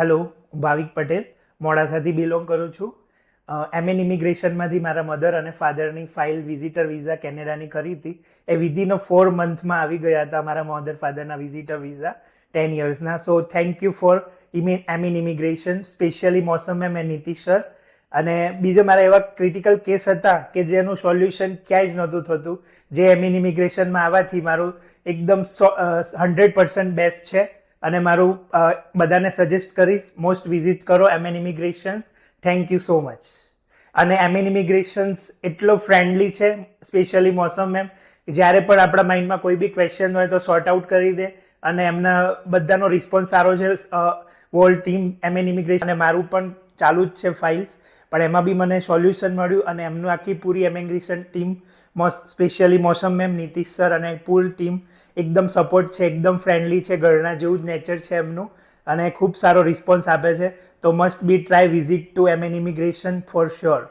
Hello, હું ભાવિક Patel મોડાસાથી belong કરું છું. એમએન ઇમિગ્રેશનમાંથી મારા મધર અને ફાધરની ફાઇલ વિઝિટર વિઝા કેનેડાની કરી હતી. એ વિધિન 4 મંથમાં આવી ગયા હતા મારા મધર ફાધરના વિઝિટર વિઝા 10 યર્સના. So thank you for MN immigration, specially Mausam ma'am and Nitish sir. અને બીજા મારા એવા ક્રિટિકલ કેસ હતા કે જેનું સોલ્યુશન ક્યાંય જ નહોતું થતું, જે એમએન ઇમિગ્રેશનમાં આવવાથી મારું એકદમ 100% બેસ્ટ છે. અને મારું બધાને સજેસ્ટ કરીશ, મોસ્ટ વિઝિટ કરો MN immigration. Thank you so much. અને એમએન ઇમિગ્રેશન્સ એટલો ફ્રેન્ડલી છે, સ્પેશિયલી મોસમ મેમ. જ્યારે પણ આપણા માઇન્ડમાં કોઈ બી ક્વેશ્ચન હોય તો સોર્ટ આઉટ કરી દે, અને એમના બધાનો રિસ્પોન્સ સારો છે. હોલ ટીમ એમએન ઇમિગ્રેશન, અને મારું પણ ચાલુ જ છે ફાઇલ્સ, પણ એમાં બી મને સોલ્યુશન મળ્યું. અને એમનું આખી પૂરી એમિગ્રેશન team, specially Mausam ma'am, Nitish sir અને ફૂલ ટીમ એકદમ સપોર્ટ છે, એકદમ ફ્રેન્ડલી છે, ઘરના જેવું જ નેચર છે એમનું, અને ખૂબ સારો રિસ્પોન્સ આપે છે. તો must be try visit to MN immigration for sure.